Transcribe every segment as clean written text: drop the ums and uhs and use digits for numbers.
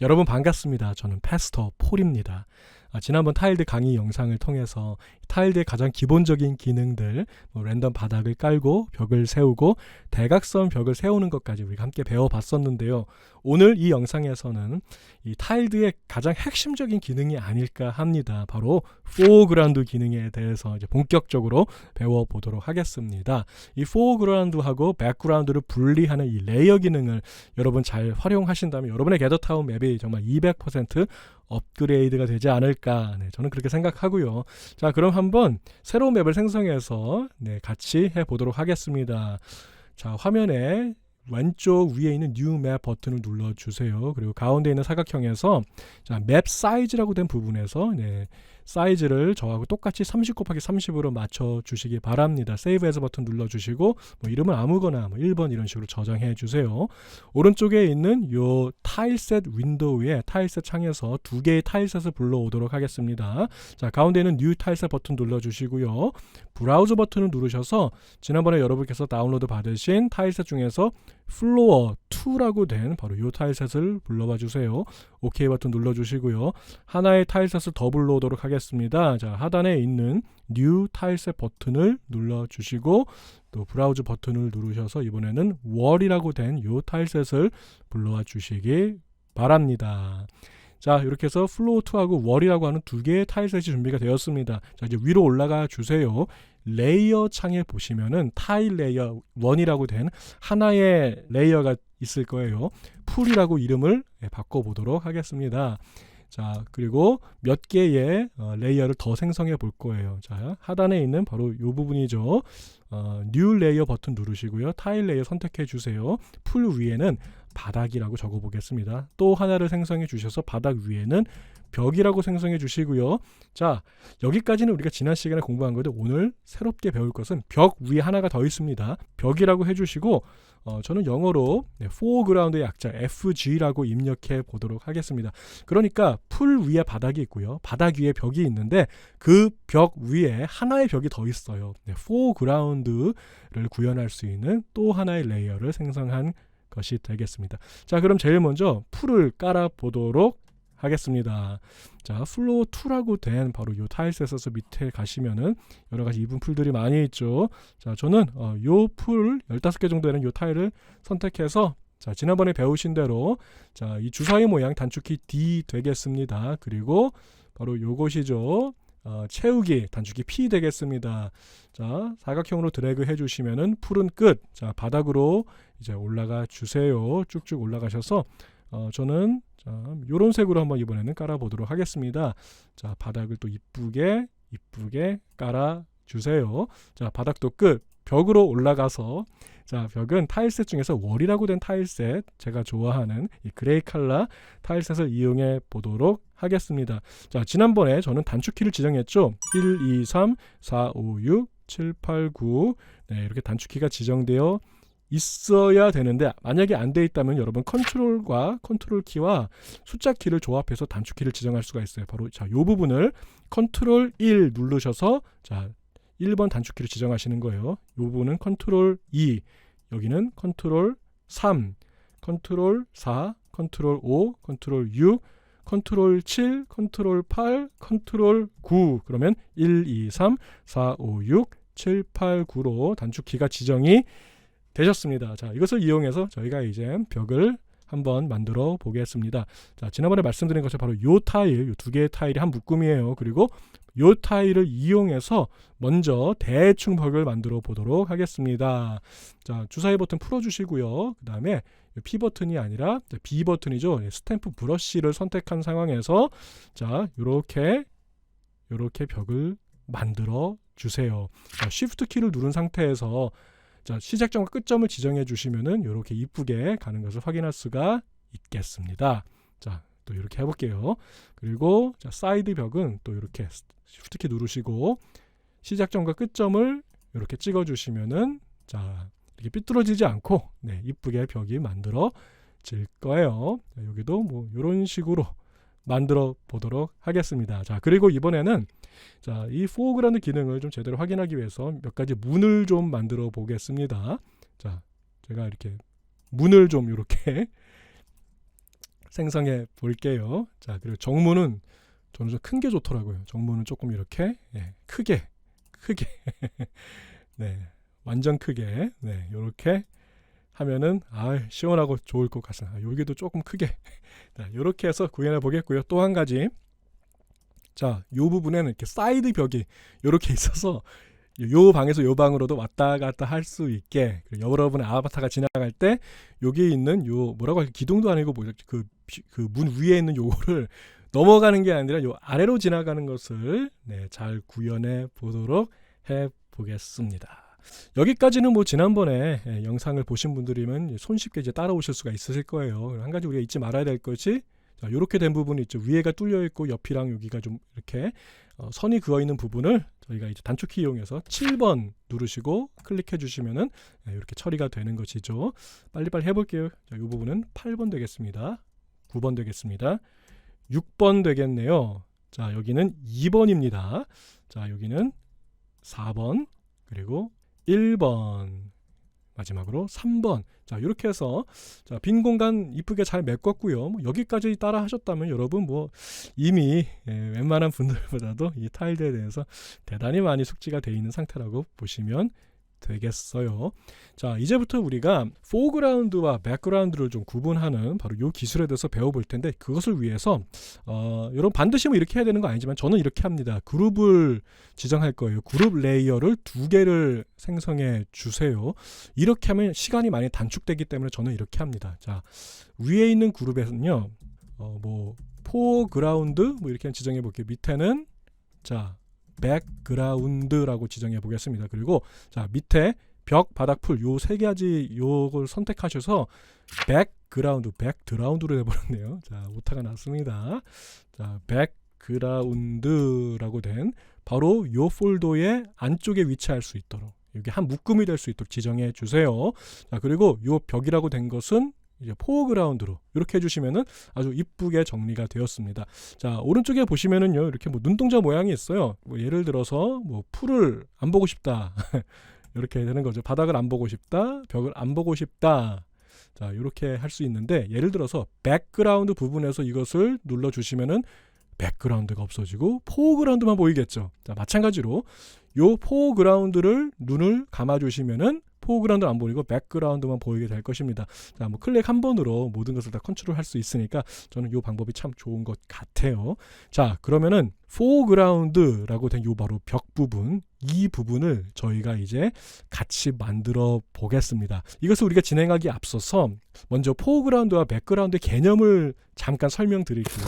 여러분 반갑습니다. 저는 패스터 폴입니다. 지난번 타일드 강의 영상을 통해서 타일드의 가장 기본적인 기능들, 랜덤 바닥을 깔고 벽을 세우고 대각선 벽을 세우는 것까지 우리가 함께 배워봤었는데요. 오늘 이 영상에서는 이 타일드의 가장 핵심적인 기능이 아닐까 합니다. 바로 포어그라운드 기능에 대해서 이제 본격적으로 배워보도록 하겠습니다. 이 포어그라운드하고 백그라운드를 분리하는 이 레이어 기능을 여러분 잘 활용하신다면 여러분의 게더타운 맵이 정말 200% 업그레이드가 되지 않을까, 저는 그렇게 생각하고요. 자, 그럼 한번 새로운 맵을 생성해서 같이 해보도록 하겠습니다. 자, 화면에 왼쪽 위에 있는 New Map 버튼을 눌러주세요. 그리고 가운데 있는 사각형에서 자, 맵 사이즈라고 된 부분에서 사이즈를 저하고 똑같이 30 곱하기 30으로 맞춰주시기 바랍니다. Save As 버튼 눌러주시고 이름은 아무거나 1번 이런 식으로 저장해 주세요. 오른쪽에 있는 요 타일셋 윈도우에 타일셋 창에서 두 개의 타일셋을 불러오도록 하겠습니다. 자, 가운데 있는 New 타일셋 버튼 눌러주시고요. 브라우저 버튼을 누르셔서 지난번에 여러분께서 다운로드 받으신 타일셋 중에서 플로어 2라고 된 바로 이 타일셋을 불러봐 주세요. OK 버튼 눌러주시고요. 하나의 타일셋을 더 불러오도록 하겠습니다. 자, 하단에 있는 New 타일셋 버튼을 눌러주시고 또 브라우저 버튼을 누르셔서 이번에는 월이라고 된 이 타일셋을 불러와 주시기 바랍니다. 자, 이렇게 해서 플로어2하고 월이라고 하는 두 개의 타일셋이 준비가 되었습니다. 자, 이제 위로 올라가 주세요. 레이어 창에 보시면은 타일 레이어 1이라고 된 하나의 레이어가 있을 거예요. 풀이라고 이름을 바꿔보도록 하겠습니다. 자, 그리고 몇 개의 레이어를 더 생성해 볼 거예요. 자, 하단에 있는 바로 이 부분이죠. 뉴 레이어 버튼 누르시고요. 타일 레이어 선택해 주세요. 풀 위에는 바닥이라고 적어 보겠습니다. 또 하나를 생성해 주셔서 바닥 위에는 벽이라고 생성해 주시고요. 자, 여기까지는 우리가 지난 시간에 공부한 건데 오늘 새롭게 배울 것은 벽 위에 하나가 더 있습니다. 벽이라고 해주시고 저는 영어로 foreground의 약자 FG라고 입력해 보도록 하겠습니다. 그러니까 풀 위에 바닥이 있고요. 바닥 위에 벽이 있는데 그 벽 위에 하나의 벽이 더 있어요. foreground를 구현할 수 있는 또 하나의 레이어를 생성한 것이 되겠습니다. 자, 그럼 제일 먼저 풀을 깔아 보도록 하겠습니다. 자, 플로어 2라고 된 바로 이 타일셋에서 밑에 가시면은 여러 가지 이분 풀들이 많이 있죠. 자, 저는 요 풀 15개 정도 되는 요 타일을 선택해서 자, 지난번에 배우신 대로 자, 이 주사위 모양 단축키 D 되겠습니다. 그리고 바로 요것이죠. 채우기 단축키 P 되겠습니다. 자, 사각형으로 드래그 해주시면은 풀은 끝. 자, 바닥으로 이제 올라가 주세요. 쭉쭉 올라가셔서 저는 요런 색으로 한번 이번에는 깔아보도록 하겠습니다. 자, 바닥을 또 이쁘게 깔아 주세요. 자, 바닥도 끝. 벽으로 올라가서 자, 벽은 타일셋 중에서 월이라고 된 타일셋, 제가 좋아하는 이 그레이 컬러 타일셋을 이용해 보도록 하겠습니다. 자, 지난번에 저는 단축키를 지정했죠. 1, 2, 3, 4, 5, 6, 7, 8, 9 이렇게 단축키가 지정되어 있어야 되는데 만약에 안 돼 있다면 여러분 컨트롤과 컨트롤 키와 숫자 키를 조합해서 단축키를 지정할 수가 있어요. 바로 자, 요 부분을 컨트롤 1 누르셔서 자, 1번 단축키를 지정하시는 거예요. 이 부분은 컨트롤 2, 여기는 컨트롤 3, 컨트롤 4, 컨트롤 5, 컨트롤 6, 컨트롤 7, 컨트롤 8, 컨트롤 9 그러면 1, 2, 3, 4, 5, 6, 7, 8, 9로 단축키가 지정이 되셨습니다. 자, 이것을 이용해서 저희가 이제 벽을 한번 만들어 보겠습니다. 자, 지난번에 말씀드린 것처럼 바로 요 타일, 요 두 개의 타일이 한 묶음이에요. 그리고 요 타일을 이용해서 먼저 대충 벽을 만들어 보도록 하겠습니다. 자, 주사위 버튼 풀어주시고요. 그 다음에 P 버튼이 아니라 B 버튼이죠. 스탬프 브러쉬를 선택한 상황에서 자, 요렇게 벽을 만들어 주세요. 자, Shift 키를 누른 상태에서 자, 시작점과 끝점을 지정해 주시면은 이렇게 이쁘게 가는 것을 확인할 수가 있겠습니다. 자, 또 이렇게 해볼게요. 그리고 자, 사이드 벽은 또 이렇게 Shift 키 누르시고 시작점과 끝점을 이렇게 찍어 주시면은 자, 이렇게 삐뚤어지지 않고 이쁘게 벽이 만들어질 거예요. 자, 여기도 뭐 이런 식으로 만들어 보도록 하겠습니다. 자, 그리고 이번에는 자, 이 포어그라운드 기능을 좀 제대로 확인하기 위해서 몇 가지 문을 좀 만들어 보겠습니다. 자, 제가 이렇게 문을 좀 이렇게 생성해 볼게요. 자, 그리고 정문은 저는 좀 큰 게 좋더라고요. 정문은 조금 이렇게 크게 네, 완전 크게 이렇게 하면은 시원하고 좋을 것 같습니다. 여기도 조금 크게 이렇게 해서 구현해 보겠고요. 또 한 가지, 자, 요 부분에는 이렇게 사이드 벽이 이렇게 있어서 요 방에서 요 방으로도 왔다 갔다 할 수 있게, 여러분의 아바타가 지나갈 때 여기에 있는 요 뭐라고 할까, 기둥도 아니고 그 문 위에 있는 요거를 넘어가는 게 아니라 요 아래로 지나가는 것을 잘 구현해 보도록 해 보겠습니다. 여기까지는 뭐 지난번에 영상을 보신 분들이면 손쉽게 이제 따라오실 수가 있으실 거예요. 한 가지 우리가 잊지 말아야 될 것이, 자, 이렇게 된 부분이 있죠. 위에가 뚫려 있고 옆이랑 여기가 좀 이렇게 선이 그어 있는 부분을 저희가 이제 단축키 이용해서 7번 누르시고 클릭해 주시면은 이렇게 처리가 되는 것이죠. 빨리빨리 해볼게요. 자, 이 부분은 8번 되겠습니다. 9번 되겠습니다. 6번 되겠네요. 자, 여기는 2번입니다. 자, 여기는 4번, 그리고 1번, 마지막으로 3번. 자, 이렇게 해서 자, 빈 공간 이쁘게 잘 메꿨고요. 뭐 여기까지 따라 하셨다면 여러분 뭐 이미 웬만한 분들보다도 이 타일에 대해서 대단히 많이 숙지가 되어 있는 상태라고 보시면 되겠어요. 자, 이제부터 우리가 포그라운드와 백그라운드를 좀 구분하는 바로 이 기술에 대해서 배워볼 텐데, 그것을 위해서 여러분 반드시 뭐 이렇게 해야 되는 거 아니지만 저는 이렇게 합니다. 그룹을 지정할 거예요. 그룹 레이어를 2개를 생성해 주세요. 이렇게 하면 시간이 많이 단축되기 때문에 저는 이렇게 합니다. 자, 위에 있는 그룹에서는요, 뭐 포그라운드 뭐 이렇게 지정해 볼게요. 밑에는 자, 백그라운드라고 지정해 보겠습니다. 그리고 자, 밑에 벽, 바닥, 풀 요 세 가지 요걸 선택하셔서 백그라운드, 백드라운드로 해버렸네요. 자, 오타가 났습니다. 자, 백그라운드라고 된 바로 요 폴더의 안쪽에 위치할 수 있도록, 이게 한 묶음이 될 수 있도록 지정해 주세요. 자, 그리고 요 벽이라고 된 것은 이제 포그라운드로 이렇게 해주시면은 아주 이쁘게 정리가 되었습니다. 자, 오른쪽에 보시면은요, 이렇게 뭐 눈동자 모양이 있어요. 뭐 예를 들어서 뭐 풀을 안 보고 싶다 이렇게 되는 거죠. 바닥을 안 보고 싶다, 벽을 안 보고 싶다. 자, 이렇게 할 수 있는데, 예를 들어서 백그라운드 부분에서 이것을 눌러 주시면은 백그라운드가 없어지고 포그라운드만 보이겠죠. 자, 마찬가지로 요 포그라운드를 눈을 감아 주시면은 포그라운드 안 보이고 백그라운드만 보이게 될 것입니다. 자, 뭐 클릭 한 번으로 모든 것을 다 컨트롤 할 수 있으니까 저는 이 방법이 참 좋은 것 같아요. 자, 그러면은 포그라운드라고 된 요 바로 벽 부분, 이 부분을 저희가 이제 같이 만들어 보겠습니다. 이것을 우리가 진행하기 앞서서 먼저 포그라운드와 백그라운드의 개념을 잠깐 설명드릴게요.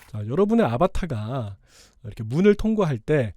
자, 여러분의 아바타가 이렇게 문을 통과할 때,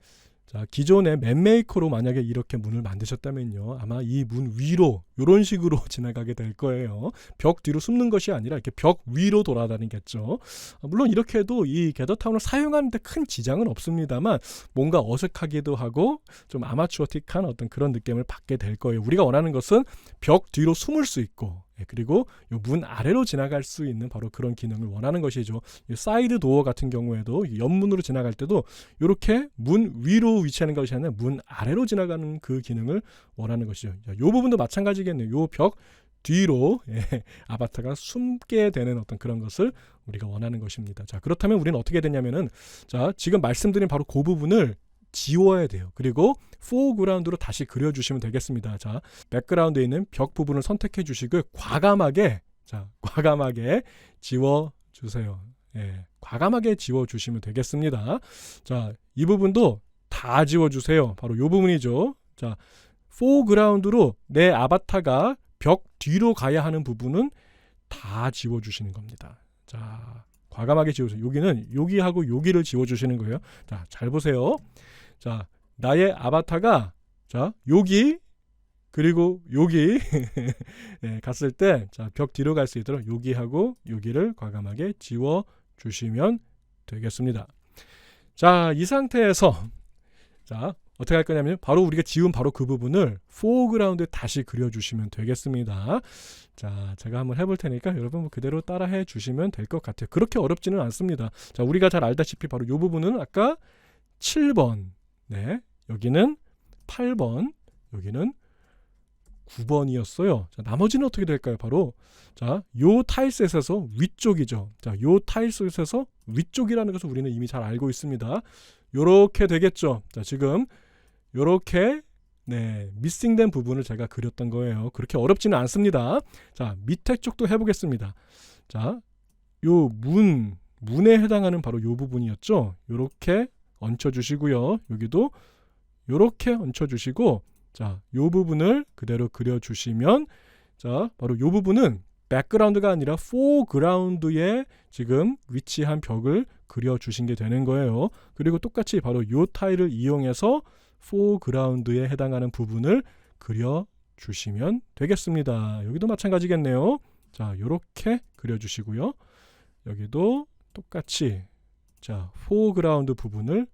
자, 기존의 맵메이커로 만약에 이렇게 문을 만드셨다면요, 아마 이 문 위로 이런 식으로 지나가게 될 거예요. 벽 뒤로 숨는 것이 아니라 이렇게 벽 위로 돌아다니겠죠. 물론 이렇게 해도 이 게더타운을 사용하는데 큰 지장은 없습니다만 뭔가 어색하기도 하고 좀 아마추어틱한 어떤 그런 느낌을 받게 될 거예요. 우리가 원하는 것은 벽 뒤로 숨을 수 있고, 그리고 문 아래로 지나갈 수 있는 바로 그런 기능을 원하는 것이죠. 사이드 도어 같은 경우에도 옆문으로 지나갈 때도 이렇게 문 위로 위치하는 것이 아니라 문 아래로 지나가는 그 기능을 원하는 것이죠. 이 부분도 마찬가지겠네요. 이 벽 뒤로 아바타가 숨게 되는 어떤 그런 것을 우리가 원하는 것입니다. 자, 그렇다면 우리는 어떻게 되냐면은, 자, 지금 말씀드린 바로 그 부분을 지워야 돼요. 그리고 포그라운드로 다시 그려주시면 되겠습니다. 자, 백그라운드에 있는 벽 부분을 선택해 주시고 과감하게 지워주세요. 과감하게 지워주시면 되겠습니다. 자, 이 부분도 다 지워주세요. 바로 이 부분이죠. 자, 포그라운드로 내 아바타가 벽 뒤로 가야 하는 부분은 다 지워주시는 겁니다. 자, 과감하게 지워주세요. 여기는 여기하고 여기를 지워주시는 거예요. 자, 잘 보세요. 자, 나의 아바타가 자, 여기 그리고 여기 갔을 때, 자, 벽 뒤로 갈 수 있도록 여기하고 여기를 과감하게 지워주시면 되겠습니다. 자, 이 상태에서 자, 어떻게 할 거냐면 바로 우리가 지운 바로 그 부분을 포그라운드에 다시 그려주시면 되겠습니다. 자, 제가 한번 해볼 테니까 여러분 그대로 따라해 주시면 될 것 같아요. 그렇게 어렵지는 않습니다. 자, 우리가 잘 알다시피 바로 이 부분은 아까 7번, 여기는 8번, 여기는 9번이었어요. 자, 나머지는 어떻게 될까요? 바로 자, 요 타일셋에서 위쪽이죠. 자, 요 타일셋에서 위쪽이라는 것을 우리는 이미 잘 알고 있습니다. 요렇게 되겠죠. 자, 지금 요렇게 미싱된 부분을 제가 그렸던 거예요. 그렇게 어렵지는 않습니다. 자, 밑에 쪽도 해보겠습니다. 자, 요 문에 해당하는 바로 요 부분이었죠. 요렇게 얹혀주시고요. 여기도 요렇게 얹혀주시고, 자, 요 부분을 그대로 그려주시면, 자, 바로 요 부분은 백그라운드가 아니라 포그라운드에 지금 위치한 벽을 그려주신 게 되는 거예요. 그리고 똑같이 바로 요 타일을 이용해서 포그라운드에 해당하는 부분을 그려주시면 되겠습니다. 여기도 마찬가지겠네요. 자, 요렇게 그려주시고요. 여기도 똑같이 자, 포그라운드 부분을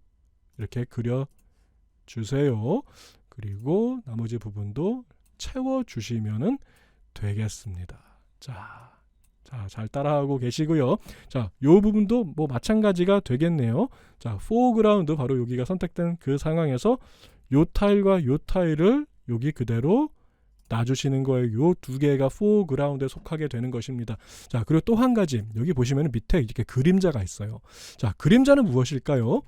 이렇게 그려주세요. 그리고 나머지 부분도 채워주시면 되겠습니다. 자, 잘 따라하고 계시고요. 자, 요 부분도 뭐 마찬가지가 되겠네요. 자, 포그라운드 바로 여기가 선택된 그 상황에서 요 타일과 요 타일을 여기 그대로 놔주시는 거예요. 요 두 개가 포그라운드에 속하게 되는 것입니다. 자, 그리고 또 한 가지 여기 보시면 밑에 이렇게 그림자가 있어요. 자, 그림자는 무엇일까요?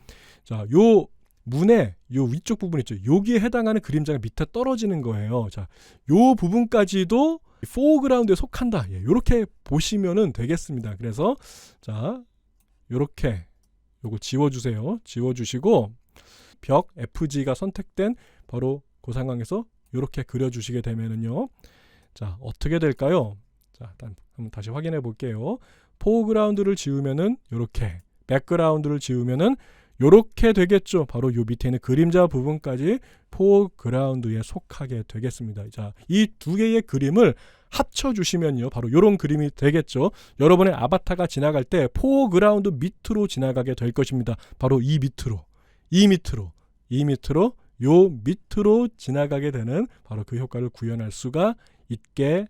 자, 요 문의 요 위쪽 부분 있죠. 여기에 해당하는 그림자가 밑에 떨어지는 거예요. 자, 요 부분까지도 포그라운드에 속한다. 이렇게 보시면은 되겠습니다. 그래서 자, 요렇게 요거 지워주세요. 지워주시고 벽 FG가 선택된 바로 그 상황에서 이렇게 그려주시게 되면은요. 자, 어떻게 될까요? 자, 일단 한번 다시 확인해 볼게요. 포그라운드를 지우면은 이렇게, 백그라운드를 지우면은 이렇게 되겠죠. 바로 요 밑에 있는 그림자 부분까지 포그라운드에 속하게 되겠습니다. 자, 이 두 개의 그림을 합쳐주시면요, 바로 이런 그림이 되겠죠. 여러분의 아바타가 지나갈 때 포그라운드 밑으로 지나가게 될 것입니다. 바로 이 밑으로 요 밑으로 지나가게 되는 바로 그 효과를 구현할 수가 있게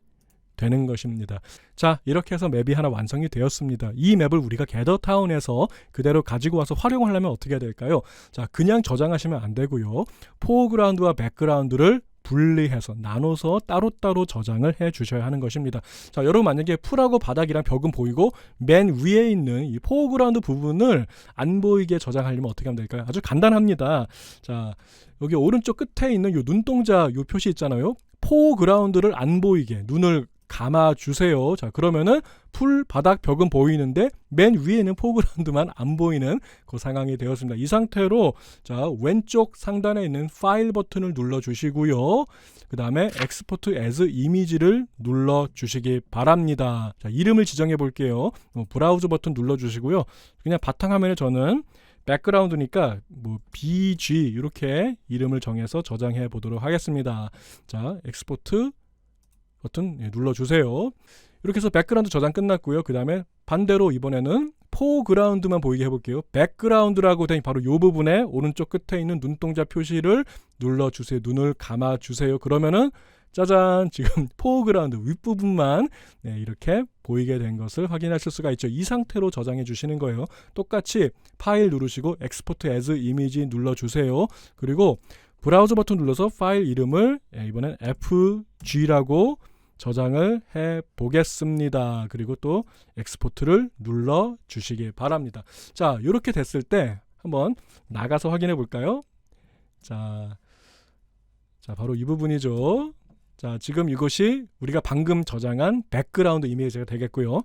되는 것입니다. 자, 이렇게 해서 맵이 하나 완성이 되었습니다. 이 맵을 우리가 게더타운에서 그대로 가지고 와서 활용하려면 어떻게 해야 될까요? 자, 그냥 저장하시면 안 되고요. 포그라운드와 백그라운드를 분리해서 나눠서 따로따로 저장을 해 주셔야 하는 것입니다. 자, 여러분 만약에 풀하고 바닥이랑 벽은 보이고 맨 위에 있는 이 포그라운드 부분을 안 보이게 저장하려면 어떻게 하면 될까요? 아주 간단합니다. 자, 여기 오른쪽 끝에 있는 요 눈동자 요 표시 있잖아요. 포그라운드를 안 보이게 눈을 감아주세요. 자, 그러면은 풀, 바닥, 벽은 보이는데 맨 위에 있는 포그라운드만 안 보이는 그 상황이 되었습니다. 이 상태로 자, 왼쪽 상단에 있는 파일 버튼을 눌러주시고요. 그 다음에 Export as Image를 눌러주시기 바랍니다. 자, 이름을 지정해 볼게요. 브라우저 버튼 눌러주시고요. 그냥 바탕화면에 저는 백그라운드니까 뭐 BG 이렇게 이름을 정해서 저장해 보도록 하겠습니다. 자, 엑스포트 버튼 눌러주세요. 이렇게 해서 백그라운드 저장 끝났고요. 그 다음에 반대로 이번에는 포그라운드만 보이게 해볼게요. 백그라운드라고 된 바로 이 부분에 오른쪽 끝에 있는 눈동자 표시를 눌러주세요. 눈을 감아주세요. 그러면은 짜잔, 지금 포그라운드 윗부분만 이렇게 보이게 된 것을 확인하실 수가 있죠. 이 상태로 저장해 주시는 거예요. 똑같이 파일 누르시고 Export as Image 눌러주세요. 그리고 브라우저 버튼 눌러서 파일 이름을 이번엔 FG라고 저장을 해 보겠습니다. 그리고 또 엑스포트를 눌러 주시기 바랍니다. 자, 이렇게 됐을 때 한번 나가서 확인해 볼까요? 자, 바로 이 부분이죠. 자, 지금 이것이 우리가 방금 저장한 백그라운드 이미지가 되겠고요.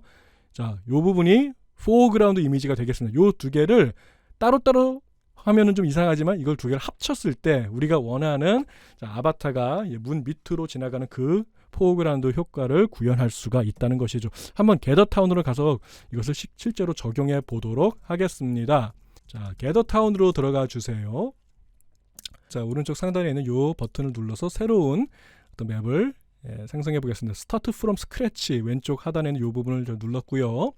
자, 이 부분이 포그라운드 이미지가 되겠습니다. 이 두 개를 따로따로 하면은 좀 이상하지만 이걸 두 개를 합쳤을 때 우리가 원하는 아바타가 문 밑으로 지나가는 그 포그라운드 효과를 구현할 수가 있다는 것이죠. 한번 게더타운으로 가서 이것을 실제로 적용해 보도록 하겠습니다. 자, 게더타운으로 들어가 주세요. 자, 오른쪽 상단에 있는 이 버튼을 눌러서 새로운 어떤 맵을 생성해 보겠습니다. 스타트 프롬 스크래치 왼쪽 하단에 있는 이 부분을 눌렀고요.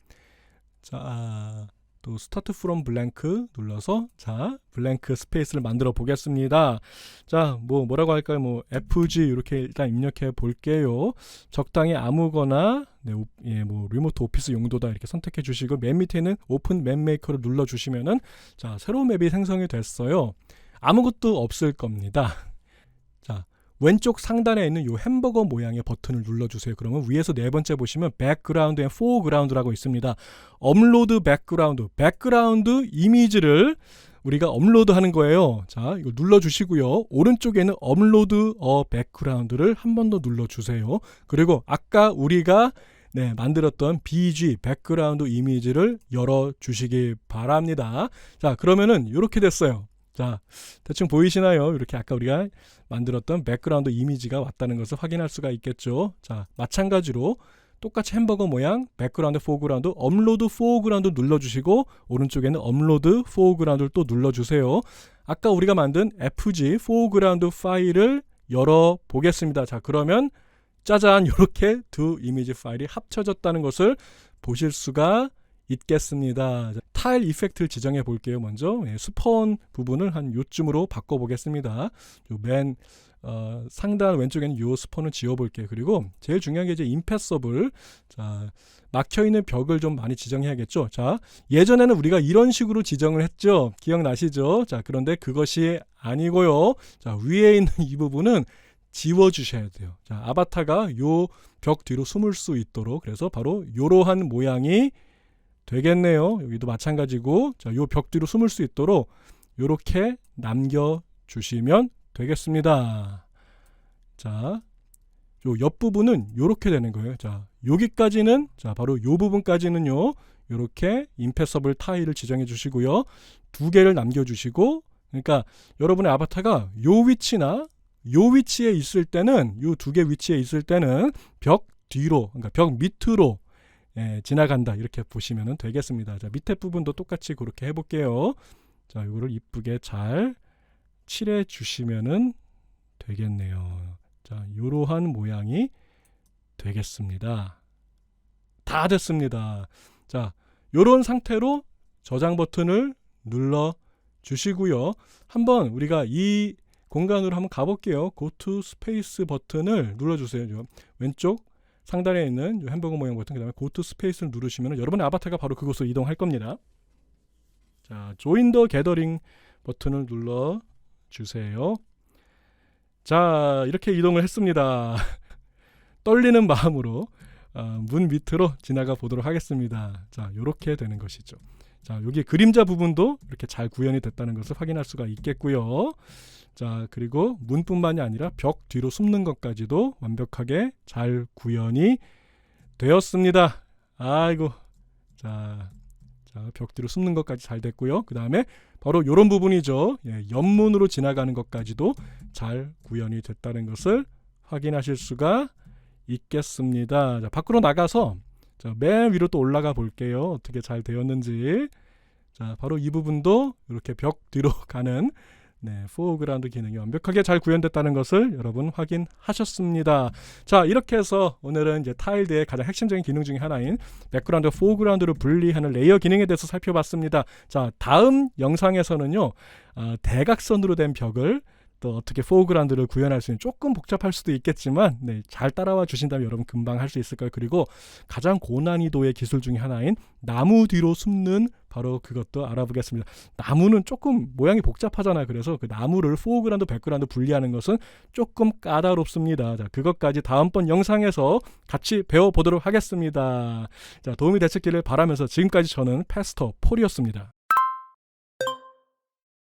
자, 또 스타트 프롬 블랭크 눌러서 자, 블랭크 스페이스를 만들어 보겠습니다. 자, 뭐라고 할까요? 뭐 FG 이렇게 일단 입력해 볼게요. 적당히 아무거나 뭐 리모트 오피스 용도다 이렇게 선택해 주시고 맨 밑에 있는 오픈 맵 메이커를 눌러 주시면은 자, 새로운 맵이 생성이 됐어요. 아무것도 없을 겁니다. 자, 왼쪽 상단에 있는 요 햄버거 모양의 버튼을 눌러주세요. 그러면 위에서 네 번째 보시면 백그라운드 앤 포그라운드라고 있습니다. 업로드 백그라운드 이미지를 우리가 업로드하는 거예요. 자, 이거 눌러주시고요. 오른쪽에는 업로드 백그라운드를 한 번 더 눌러주세요. 그리고 아까 우리가 만들었던 BG 백그라운드 이미지를 열어주시기 바랍니다. 자, 그러면은 이렇게 됐어요. 자, 대충 보이시나요? 이렇게 아까 우리가 만들었던 백그라운드 이미지가 왔다는 것을 확인할 수가 있겠죠. 자, 마찬가지로 똑같이 햄버거 모양 백그라운드 포그라운드 업로드 포그라운드 눌러주시고 오른쪽에는 업로드 포그라운드를 또 눌러주세요. 아까 우리가 만든 FG 포그라운드 파일을 열어보겠습니다. 자, 그러면 짜잔, 이렇게 두 이미지 파일이 합쳐졌다는 것을 보실 수가 있겠습니다. 타일 이펙트를 지정해 볼게요. 먼저 스폰 부분을 한 요쯤으로 바꿔 보겠습니다. 맨 상단 왼쪽에는 요 스폰을 지워 볼게요. 그리고 제일 중요한 게 이제 임패서블. 자, 막혀 있는 벽을 좀 많이 지정해야겠죠. 자, 예전에는 우리가 이런 식으로 지정을 했죠. 기억나시죠? 자, 그런데 그것이 아니고요. 자, 위에 있는 이 부분은 지워 주셔야 돼요. 자, 아바타가 요 벽 뒤로 숨을 수 있도록, 그래서 바로 요러한 모양이 되겠네요. 여기도 마찬가지고, 자, 요 벽 뒤로 숨을 수 있도록 요렇게 남겨 주시면 되겠습니다. 자, 요 옆부분은 요렇게 되는 거예요. 자, 여기까지는, 자, 바로 요 부분까지는요, 요렇게 임패서블 타일을 지정해 주시고요. 두 개를 남겨 주시고, 그러니까 여러분의 아바타가 요 위치나 요 위치에 있을 때는, 요 두 개 위치에 있을 때는 벽 뒤로, 그러니까 벽 밑으로 지나간다, 이렇게 보시면 되겠습니다. 자, 밑에 부분도 똑같이 그렇게 해볼게요. 자, 이거를 이쁘게 잘 칠해 주시면 되겠네요. 자, 이러한 모양이 되겠습니다. 다 됐습니다. 자, 이런 상태로 저장 버튼을 눌러 주시고요. 한번 우리가 이 공간으로 한번 가볼게요. Go to Space 버튼을 눌러주세요. 왼쪽 상단에 있는 햄버거 모양 버튼, 그 다음에 Go to Space를 누르시면 여러분의 아바타가 바로 그곳으로 이동할 겁니다. 자, Join the Gathering 버튼을 눌러주세요. 자, 이렇게 이동을 했습니다. 떨리는 마음으로 문 밑으로 지나가 보도록 하겠습니다. 자, 이렇게 되는 것이죠. 자, 여기 그림자 부분도 이렇게 잘 구현이 됐다는 것을 확인할 수가 있겠고요. 자, 그리고 문뿐만이 아니라 벽 뒤로 숨는 것까지도 완벽하게 잘 구현이 되었습니다. 아이고, 자, 벽 뒤로 숨는 것까지 잘 됐고요. 그 다음에 바로 이런 부분이죠. 옆문으로 지나가는 것까지도 잘 구현이 됐다는 것을 확인하실 수가 있겠습니다. 자, 밖으로 나가서 맨 위로 또 올라가 볼게요. 어떻게 잘 되었는지. 자, 바로 이 부분도 이렇게 벽 뒤로 가는 포그라운드 기능이 완벽하게 잘 구현됐다는 것을 여러분 확인하셨습니다. 자, 이렇게 해서 오늘은 이제 타일드의 가장 핵심적인 기능 중에 하나인 백그라운드와 포그라운드를 분리하는 레이어 기능에 대해서 살펴봤습니다. 자, 다음 영상에서는요, 대각선으로 된 벽을 또 어떻게 포그라운드를 구현할 수 있는, 조금 복잡할 수도 있겠지만 잘 따라와 주신다면 여러분 금방 할 수 있을 거예요. 그리고 가장 고난이도의 기술 중에 하나인 나무 뒤로 숨는, 바로 그것도 알아보겠습니다. 나무는 조금 모양이 복잡하잖아요. 그래서 그 나무를 포그라운드, 백그라운드 분리하는 것은 조금 까다롭습니다. 자, 그것까지 다음번 영상에서 같이 배워보도록 하겠습니다. 자, 도움이 되셨기를 바라면서 지금까지 저는 패스터 폴이었습니다.